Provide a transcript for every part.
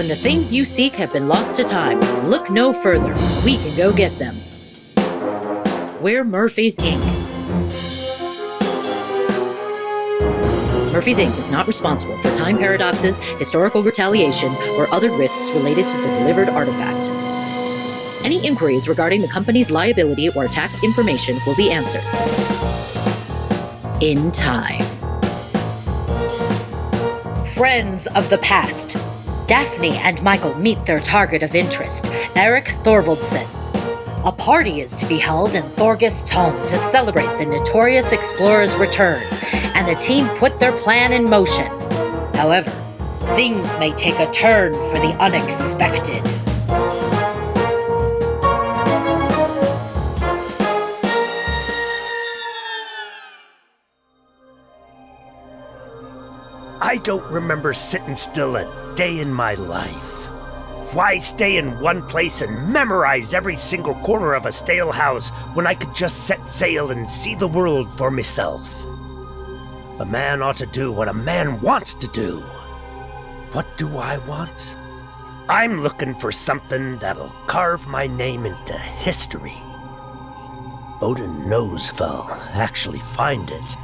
When the things you seek have been lost to time, look no further. We can go get them. We're Murphy's Inc. Murphy's Inc. is not responsible for time paradoxes, historical retaliation, or other risks related to the delivered artifact. Any inquiries regarding the company's liability or tax information will be answered in time. Friends of the past. Daphne and Michael meet their target of interest, Erik Thorvaldsen. A party is to be held in Thorgest's home to celebrate the notorious explorer's return, and the team put their plan in motion. However, things may take a turn for the unexpected. I don't remember sitting still a day in my life. Why stay in one place and memorize every single corner of a stale house when I could just set sail and see the world for myself? A man ought to do what a man wants to do. What do I want? I'm looking for something that'll carve my name into history. Odin knows if I'll actually find it.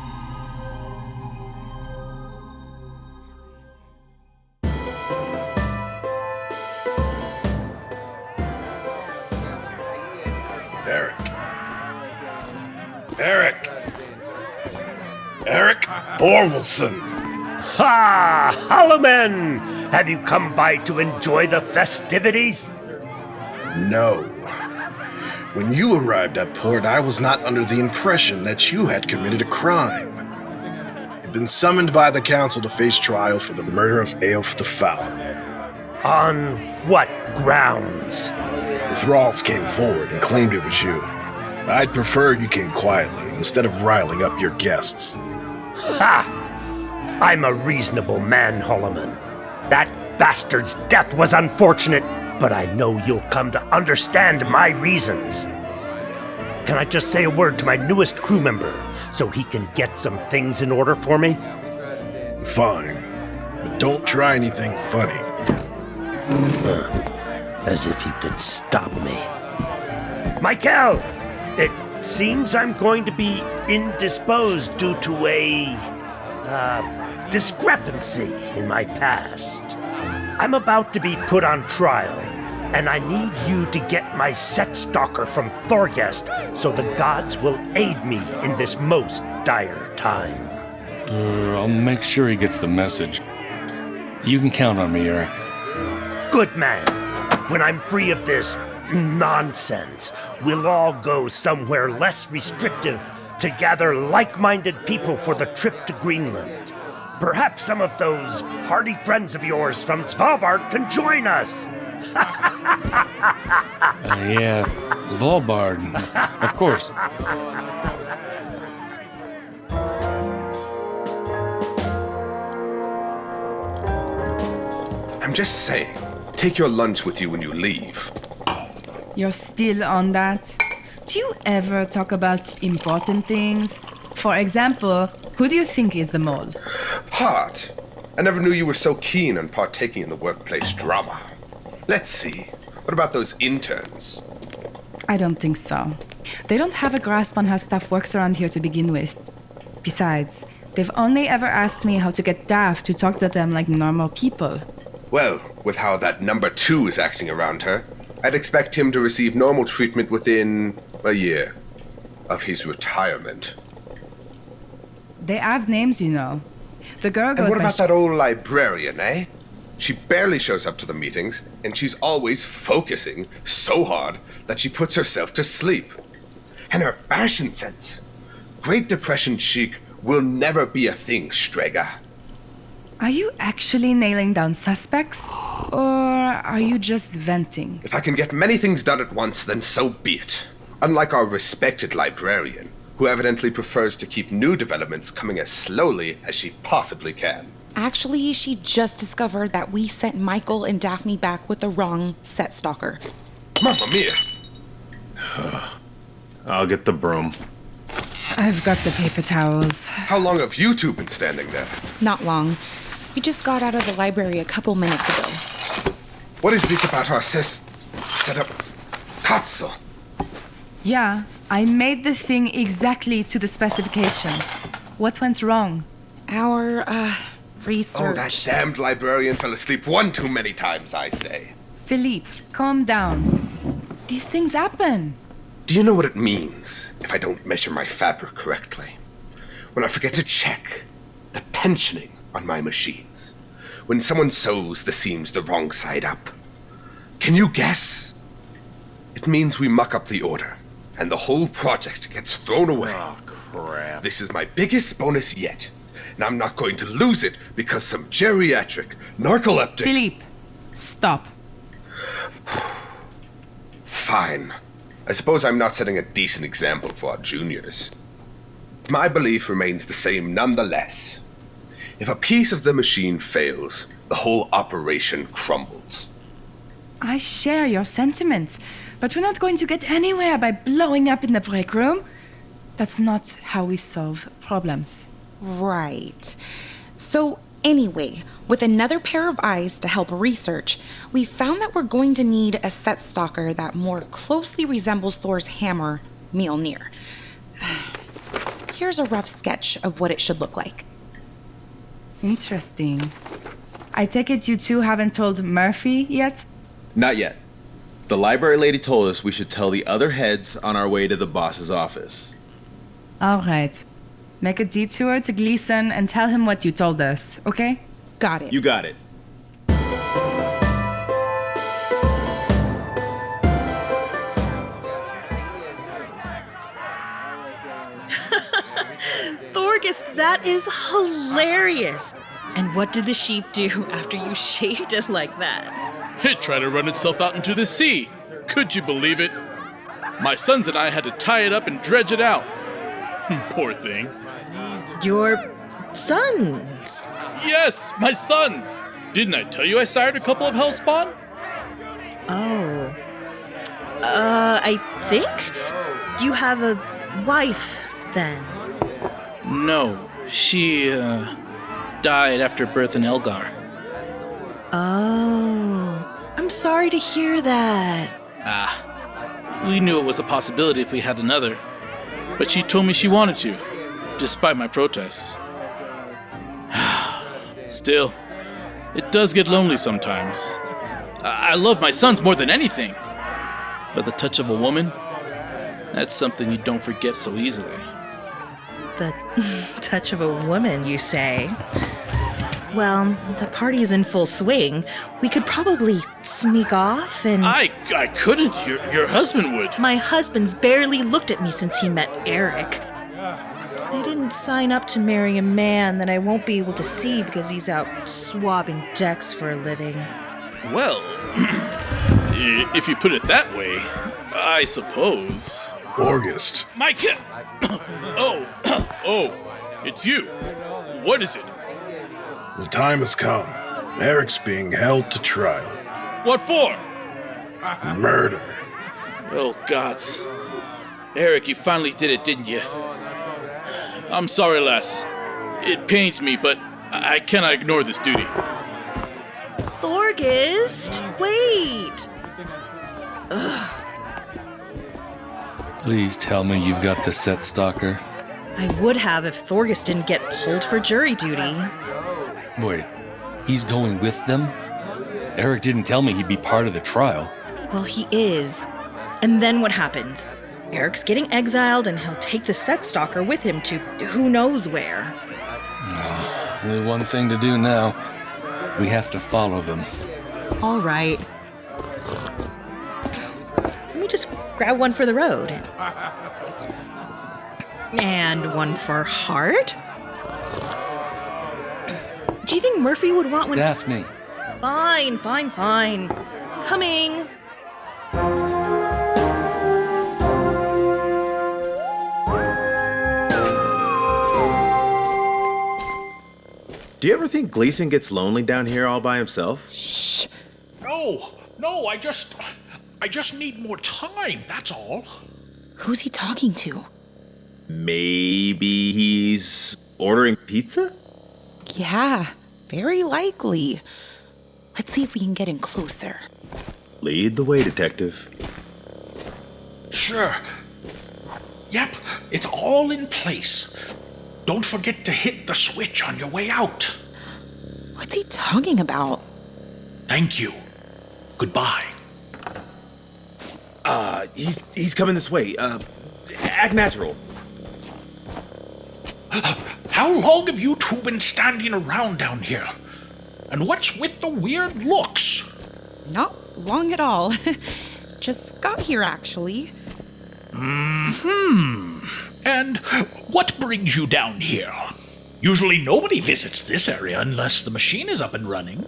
Erik Thorvaldsen. Ha! Holloman! Have you come by to enjoy the festivities? No. When you arrived at port, I was not under the impression that you had committed a crime. You've been summoned by the council to face trial for the murder of Eof the Foul. On what grounds? The thralls came forward and claimed it was you. I'd prefer you came quietly instead of riling up your guests. Ha! I'm a reasonable man, Holloman. That bastard's death was unfortunate, but I know you'll come to understand my reasons. Can I just say a word to my newest crew member so he can get some things in order for me? Fine, but don't try anything funny. As if you could stop me. Michael! It seems I'm going to be indisposed due to a discrepancy in my past. I'm about to be put on trial, and I need you to get my set stalker from Thorgest so the gods will aid me in this most dire time. I'll make sure he gets the message. You can count on me, Erik. Good man. When I'm free of this nonsense, we'll all go somewhere less restrictive to gather like-minded people for the trip to Greenland. Perhaps some of those hardy friends of yours from Svalbard can join us. Yeah, Svalbard. Of course. I'm just saying, take your lunch with you when you leave. You're still on that? Do you ever talk about important things? For example, who do you think is the mole? Hart. I never knew you were so keen on partaking in the workplace drama. Let's see. What about those interns? I don't think so. They don't have a grasp on how stuff works around here to begin with. Besides, they've only ever asked me how to get Daft to talk to them like normal people. Well, with how that number 2 is acting around her, I'd expect him to receive normal treatment within a year of his retirement. They have names, you know. The girl goes And what by about that old librarian, eh? She barely shows up to the meetings, and she's always focusing so hard that she puts herself to sleep. And her fashion sense. Great Depression chic will never be a thing, Strega. Are you actually nailing down suspects? Or are you just venting? If I can get many things done at once, then so be it. Unlike our respected librarian, who evidently prefers to keep new developments coming as slowly as she possibly can. Actually, she just discovered that we sent Michael and Daphne back with the wrong set stalker. Mamma mia! I'll get the broom. I've got the paper towels. How long have you two been standing there? Not long. We just got out of the library a couple minutes ago. What is this about our setup? Katsu. Yeah, I made the thing exactly to the specifications. What went wrong? Our, research. Oh, that damned librarian fell asleep one too many times, I say. Philippe, calm down. These things happen. Do you know what it means if I don't measure my fabric correctly? When I forget to check the tensioning on my machines? When someone sews the seams the wrong side up? Can you guess? It means we muck up the order, and the whole project gets thrown away. Oh, crap. This is my biggest bonus yet, and I'm not going to lose it because some geriatric, narcoleptic... Philippe, stop. Fine. I suppose I'm not setting a decent example for our juniors. My belief remains the same nonetheless. If a piece of the machine fails, the whole operation crumbles. I share your sentiments, but we're not going to get anywhere by blowing up in the break room. That's not how we solve problems. Right. So, anyway, with another pair of eyes to help research, we found that we're going to need a set stalker that more closely resembles Thor's hammer, Mjolnir. Here's a rough sketch of what it should look like. Interesting. I take it you two haven't told Murphy yet? Not yet. The library lady told us we should tell the other heads on our way to the boss's office. All right. Make a detour to Gleason and tell him what you told us, okay? Got it. You got it. Thorgest, that is hilarious. And what did the sheep do after you shaved it like that? It tried to run itself out into the sea. Could you believe it? My sons and I had to tie it up and dredge it out. Poor thing. Your sons? Yes, my sons! Didn't I tell you I sired a couple of Hellspawn? Oh. I think you have a wife, then. No, she, died after birth in Elgar. Oh. I'm sorry to hear that. We knew it was a possibility if we had another, but she told me she wanted to, despite my protests. Still, it does get lonely sometimes. I love my sons more than anything, but the touch of a woman, that's something you don't forget so easily. The touch of a woman, you say? Well, the party's in full swing. We could probably sneak off and... I couldn't. Your husband would. My husband's barely looked at me since he met Erik. I didn't sign up to marry a man that I won't be able to see because he's out swabbing decks for a living. Well, if you put it that way, I suppose. August. Micah! Oh, it's you. What is it? The time has come. Eric's being held to trial. What for? Murder. Oh, gods. Erik, you finally did it, didn't you? I'm sorry, lass. It pains me, but I cannot ignore this duty. Thorgest, wait! Please tell me you've got the set stalker. I would have if Thorgest didn't get pulled for jury duty. Wait, he's going with them? Erik didn't tell me he'd be part of the trial. Well, he is. And then what happens? Eric's getting exiled and he'll take the set stalker with him to who knows where. The one thing to do now, we have to follow them. All right. Let me just grab one for the road. And one for Hart? Do you think Murphy would want one? Daphne. Fine. Coming. Do you ever think Gleason gets lonely down here all by himself? No, I just need more time, that's all. Who's he talking to? Maybe he's ordering pizza? Yeah, very likely. Let's see if we can get in closer. Lead the way, Detective. Sure. Yep, it's all in place. Don't forget to hit the switch on your way out. What's he talking about? Thank you. Goodbye. He's coming this way. Act natural. How long have you two been standing around down here? And what's with the weird looks? Not long at all. Just got here, actually. And what brings you down here? Usually nobody visits this area unless the machine is up and running.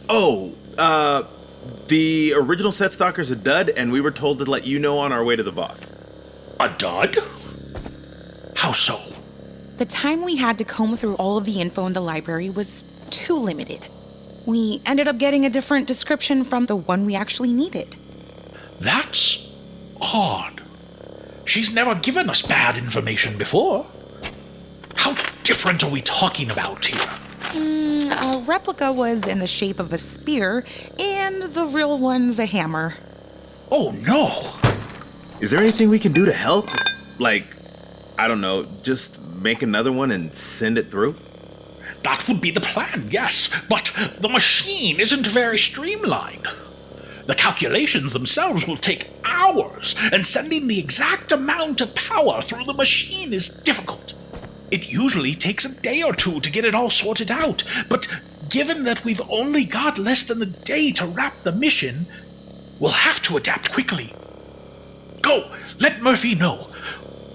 Oh, the original set stalker's a dud, and we were told to let you know on our way to the boss. A dud? How so? The time we had to comb through all of the info in the library was too limited. We ended up getting a different description from the one we actually needed. That's odd. She's never given us bad information before. How different are we talking about here? A replica was in the shape of a spear, and the real one's a hammer. Oh, no! Is there anything we can do to help? Like, I don't know, just make another one and send it through? That would be the plan, yes, but the machine isn't very streamlined. The calculations themselves will take hours, and sending the exact amount of power through the machine is difficult. It usually takes a day or two to get it all sorted out, but given that we've only got less than a day to wrap the mission, we'll have to adapt quickly. Go, let Murphy know.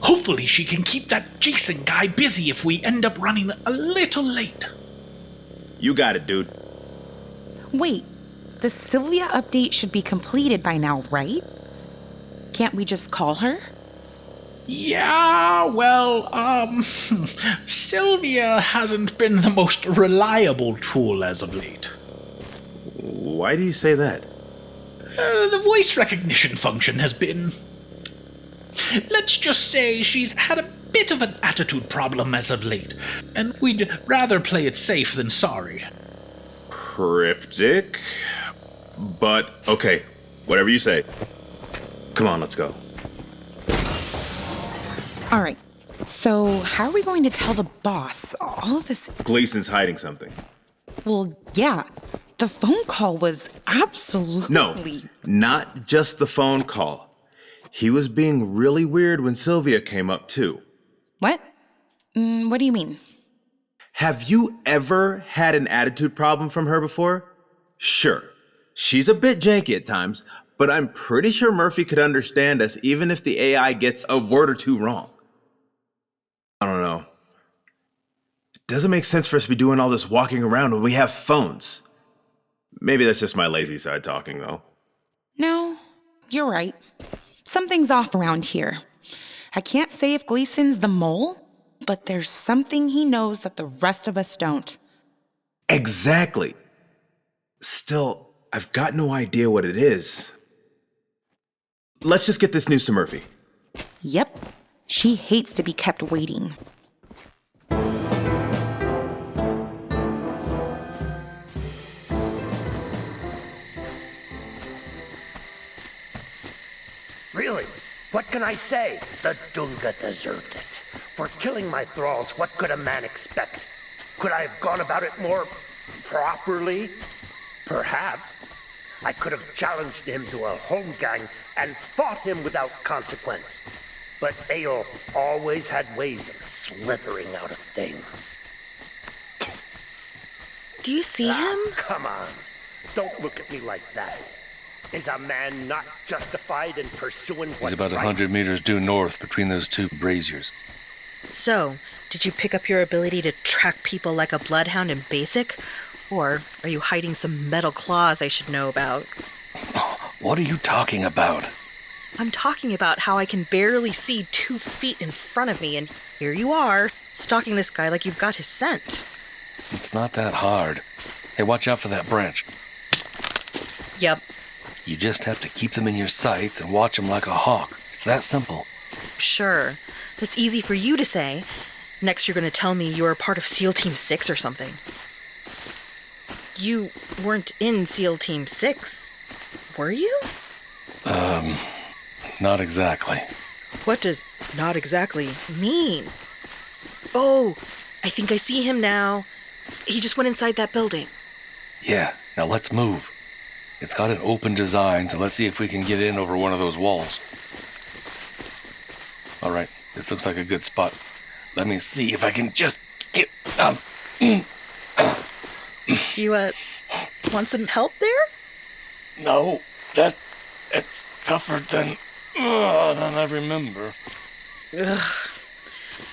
Hopefully she can keep that Jason guy busy if we end up running a little late. You got it, dude. Wait, the Sylvia update should be completed by now, right? Can't we just call her? Yeah, well, Sylvia hasn't been the most reliable tool as of late. Why do you say that? The voice recognition function has been... Let's just say she's had a bit of an attitude problem as of late, and we'd rather play it safe than sorry. Cryptic, but okay, whatever you say. Come on, let's go. All right, so how are we going to tell the boss all of this? Gleason's hiding something. Well, yeah, the phone call was absolutely... No, not just the phone call. He was being really weird when Sylvia came up, too. What? What do you mean? Have you ever had an attitude problem from her before? Sure, she's a bit janky at times, but I'm pretty sure Murphy could understand us even if the AI gets a word or two wrong. I don't know. It doesn't make sense for us to be doing all this walking around when we have phones. Maybe that's just my lazy side talking, though. No, you're right. Something's off around here. I can't say if Gleason's the mole, but there's something he knows that the rest of us don't. Exactly. Still, I've got no idea what it is. Let's just get this news to Murphy. Yep. She hates to be kept waiting. Really? What can I say? The Dunga deserved it. For killing my thralls, what could a man expect? Could I have gone about it more properly? Perhaps. I could have challenged him to a home gang and fought him without consequence. But Eyal always had ways of slithering out of things. Do you see him? Come on. Don't look at me like that. Is a man not justified in pursuing what's He's about right? 100 meters due north between those two braziers. So, did you pick up your ability to track people like a bloodhound in BASIC? Or are you hiding some metal claws I should know about? What are you talking about? I'm talking about how I can barely see 2 feet in front of me, and here you are, stalking this guy like you've got his scent. It's not that hard. Hey, watch out for that branch. Yep. You just have to keep them in your sights and watch them like a hawk. It's that simple. Sure. That's easy for you to say. Next you're going to tell me you're a part of SEAL Team 6 or something. You weren't in SEAL Team 6, were you? Not exactly. What does not exactly mean? Oh, I think I see him now. He just went inside that building. Yeah, now let's move. It's got an open design, so let's see if we can get in over one of those walls. All right, this looks like a good spot. Let me see if I can just get... You, want some help there? No, it's tougher than I remember. Ugh.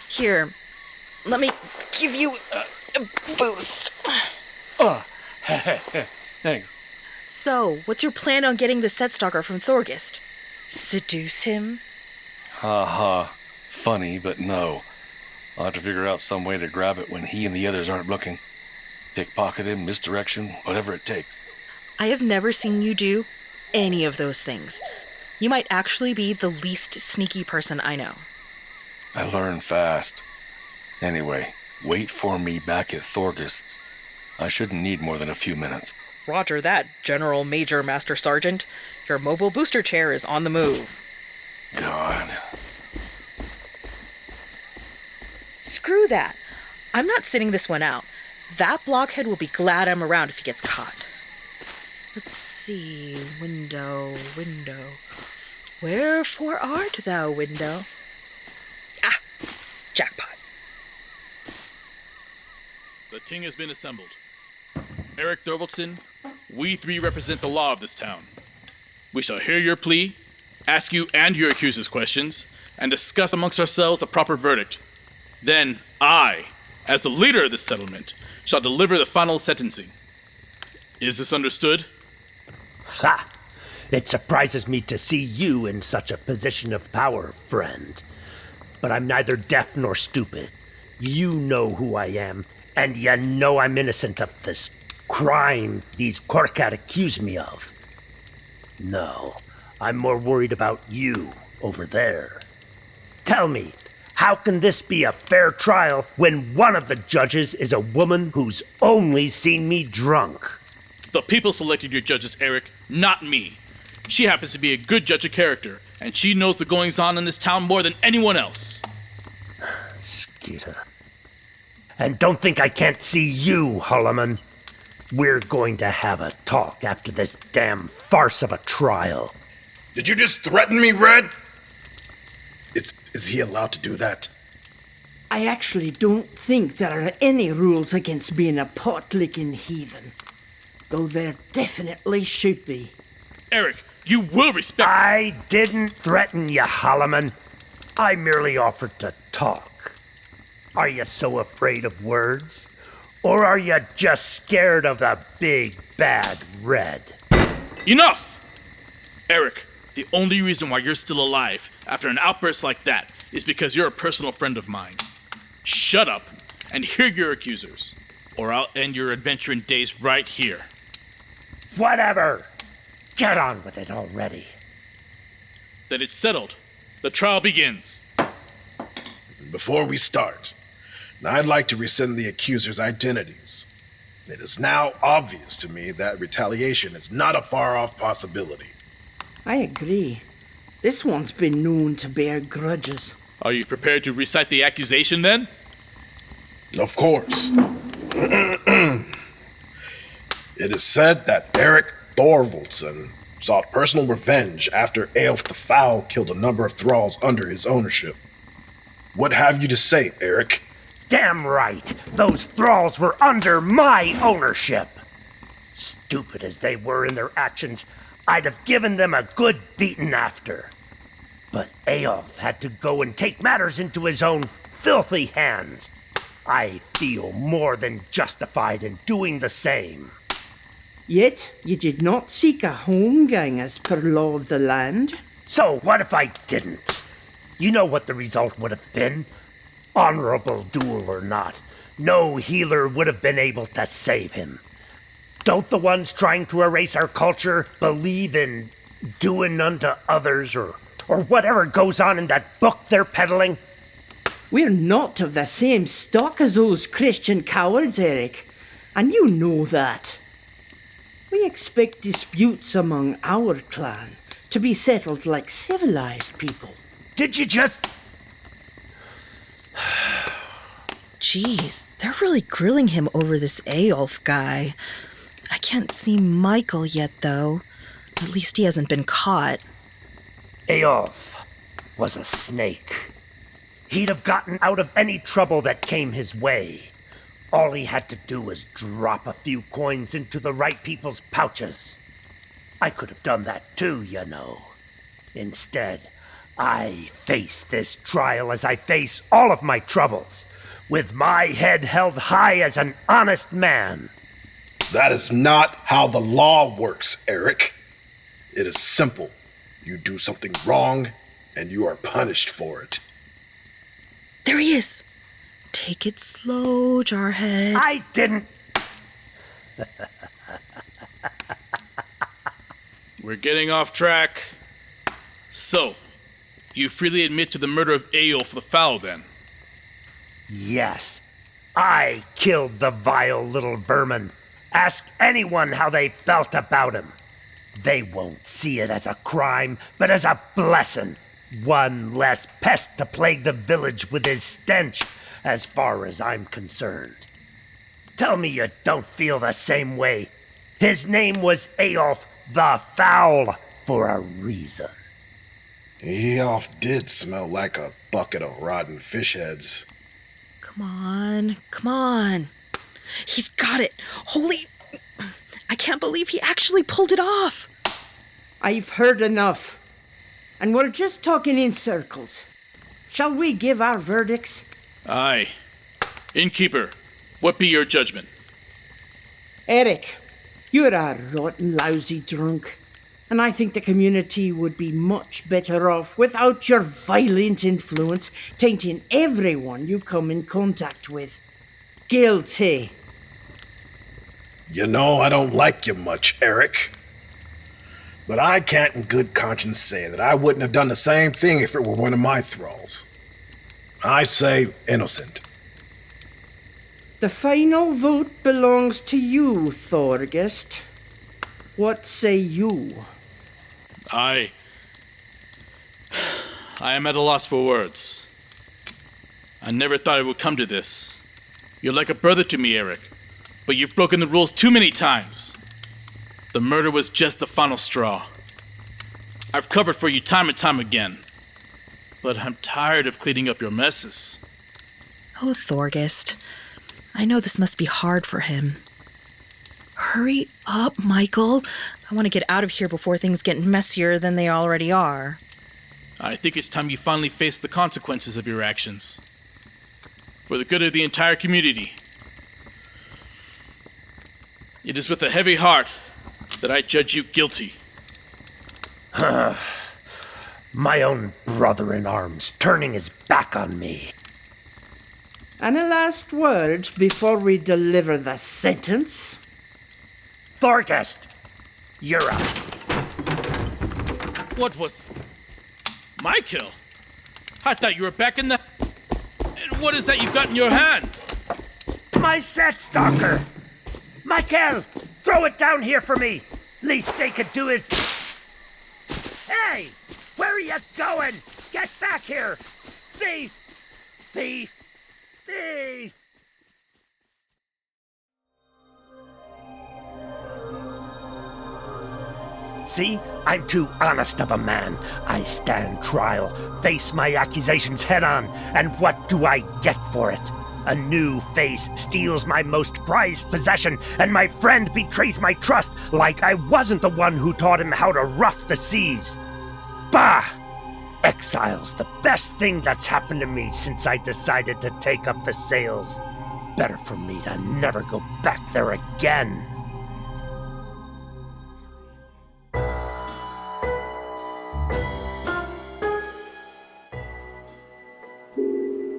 Here, let me give you a boost. Thanks. So, what's your plan on getting the set stalker from Thorgest? Seduce him? Ha ha. Funny, but no. I'll have to figure out some way to grab it when he and the others aren't looking. Pickpocket him, misdirection, whatever it takes. I have never seen you do any of those things. You might actually be the least sneaky person I know. I learn fast. Anyway, wait for me back at Thorgest. I shouldn't need more than a few minutes. Roger that, General Major Master Sergeant. Your mobile booster chair is on the move. God. Screw that. I'm not sitting this one out. That blockhead will be glad I'm around if he gets caught. Let's see. Window. Wherefore art thou, window? Ah! Jackpot. The ting has been assembled. Erik Thorvaldsen, we three represent the law of this town. We shall hear your plea, ask you and your accusers questions, and discuss amongst ourselves a proper verdict. Then I, as the leader of this settlement, shall deliver the final sentencing. Is this understood? Ha! It surprises me to see you in such a position of power, friend. But I'm neither deaf nor stupid. You know who I am, and you know I'm innocent of this crime these Korkat accuse me of. No, I'm more worried about you over there. Tell me, how can this be a fair trial when one of the judges is a woman who's only seen me drunk? The people selected your judges, Erik, not me. She happens to be a good judge of character, and she knows the goings-on in this town more than anyone else. Skeeter. And don't think I can't see you, Holloman. We're going to have a talk after this damn farce of a trial. Did you just threaten me, Red? Is he allowed to do that? I actually don't think there are any rules against being a pot-licking heathen. Though there definitely should be. Erik, you will respect... I didn't threaten you, Holloman. I merely offered to talk. Are you so afraid of words? Or are you just scared of the big, bad Red? Enough! Erik, the only reason why you're still alive after an outburst like that is because you're a personal friend of mine. Shut up and hear your accusers, or I'll end your adventuring days right here. Whatever! Get on with it already. Then it's settled. The trial begins. Before we start, I'd like to rescind the accusers' identities. It is now obvious to me that retaliation is not a far-off possibility. I agree. This one's been known to bear grudges. Are you prepared to recite the accusation, then? Of course. It is said that Erik Thorvaldsen sought personal revenge after Eolf the Foul killed a number of thralls under his ownership. What have you to say, Erik? Damn right! Those thralls were under my ownership! Stupid as they were in their actions, I'd have given them a good beating after. But Eolf had to go and take matters into his own filthy hands. I feel more than justified in doing the same. Yet you did not seek a holmgang as per law of the land. So what if I didn't? You know what the result would have been. Honorable duel or not, no healer would have been able to save him. Don't the ones trying to erase our culture believe in doing unto others or whatever goes on in that book they're peddling? We're not of the same stock as those Christian cowards, Erik. And you know that. We expect disputes among our clan to be settled like civilized people. Did you just... Jeez, they're really grilling him over this Eyolf guy. I can't see Michael yet, though. At least he hasn't been caught. Eyolf was a snake. He'd have gotten out of any trouble that came his way. All he had to do was drop a few coins into the right people's pouches. I could have done that too, you know. Instead, I face this trial as I face all of my troubles, with my head held high as an honest man. That is not how the law works, Erik. It is simple. You do something wrong, and you are punished for it. There he is. Take it slow, Jarhead. I didn't... We're getting off track. So, you freely admit to the murder of Eyolf the Foul, then? Yes, I killed the vile little vermin. Ask anyone how they felt about him. They won't see it as a crime, but as a blessing. One less pest to plague the village with his stench, as far as I'm concerned. Tell me you don't feel the same way. His name was Eyolf the Foul for a reason. Eyolf did smell like a bucket of rotten fish heads. Come on. He's got it. Holy... I can't believe he actually pulled it off. I've heard enough. And we're just talking in circles. Shall we give our verdicts? Aye. Innkeeper, what be your judgment? Erik, you're a rotten, lousy drunk. And I think the community would be much better off without your violent influence tainting everyone you come in contact with. Guilty. You know, I don't like you much, Erik. But I can't in good conscience say that I wouldn't have done the same thing if it were one of my thralls. I say innocent. The final vote belongs to you, Thorgest. What say you? I am at a loss for words. I never thought it would come to this. You're like a brother to me, Erik, but you've broken the rules too many times. The murder was just the final straw. I've covered for you time and time again, but I'm tired of cleaning up your messes. Oh, Thorgest. I know this must be hard for him. Hurry up, Michael. I want to get out of here before things get messier than they already are. I think it's time you finally face the consequences of your actions. For the good of the entire community. It is with a heavy heart that I judge you guilty. My own brother-in-arms turning his back on me. And a last word before we deliver the sentence? Thorgest, you're up. What was... my kill? I thought you were back in the... And what is that you've got in your hand? My set stalker! Michael, throw it down here for me! Least they could do is... Hey! Where are you going? Get back here! Thief! Thief! Thief! See? I'm too honest of a man. I stand trial, face my accusations head on, and what do I get for it? A new face steals my most prized possession, and my friend betrays my trust like I wasn't the one who taught him how to rough the seas. Bah! Exile's the best thing that's happened to me since I decided to take up the sails. Better for me to never go back there again.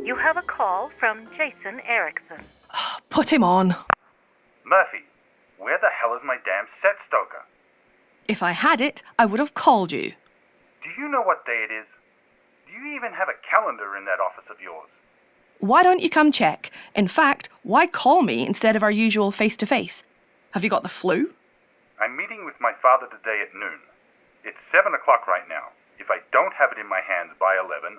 You have a call from Jason Erickson. Put him on. Murphy, where the hell is my damn set stoker? If I had it, I would have called you. Do you know what day it is? Do you even have a calendar in that office of yours? Why don't you come check? In fact, why call me instead of our usual face-to-face? Have you got the flu? I'm meeting with my father today at noon. It's 7 o'clock right now. If I don't have it in my hands by 11,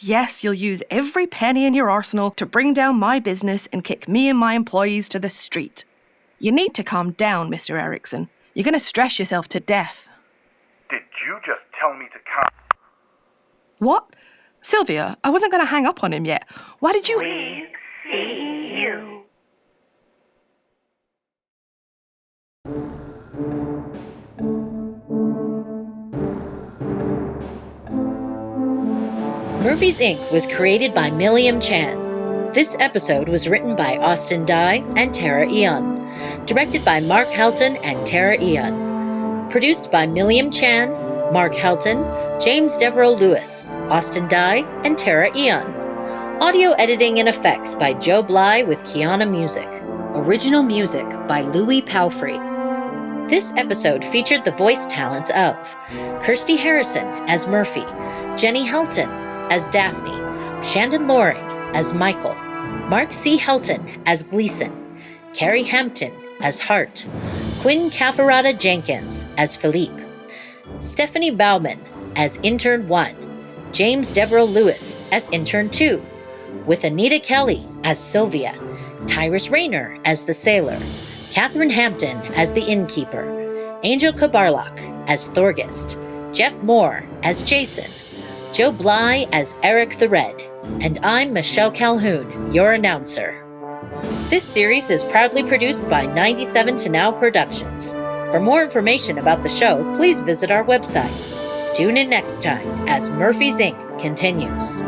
Yes, you'll use every penny in your arsenal to bring down my business and kick me and my employees to the street. You need to calm down, Mr. Erickson. You're going to stress yourself to death. Did you just tell me to calm? What? Sylvia, I wasn't going to hang up on him yet. Why did you... We see you. Murphy's Inc. was created by Milliam Chan. This episode was written by Austin Dye and Tara Eon. Directed by Mark Helton and Tara Eon. Produced by Milliam Chan, Mark Helton, James Deverell Lewis, Austin Dye, and Tara Eon. Audio editing and effects by Joe Bly with Kiana Music. Original music by Louis Palfrey. This episode featured the voice talents of Kirsty Harrison as Murphy, Jenny Helton as Daphne, Shandon Loring as Michael, Mark C. Helton as Gleason, Carrie Hampton as Hart, Quinn Cafarata Jenkins as Philippe, Stephanie Bauman as Intern 1, James Deverell Lewis as Intern 2, with Anita Kelly as Sylvia, Tyrus Rayner as the Sailor, Catherine Hampton as the Innkeeper, Angel Kabarlak as Thorgest, Jeff Moore as Jason, Joe Bly as Erik the Red, and I'm Michelle Calhoun, your announcer. This series is proudly produced by 97 to Now Productions. For more information about the show, please visit our website. Tune in next time as Murphy's Inc. continues.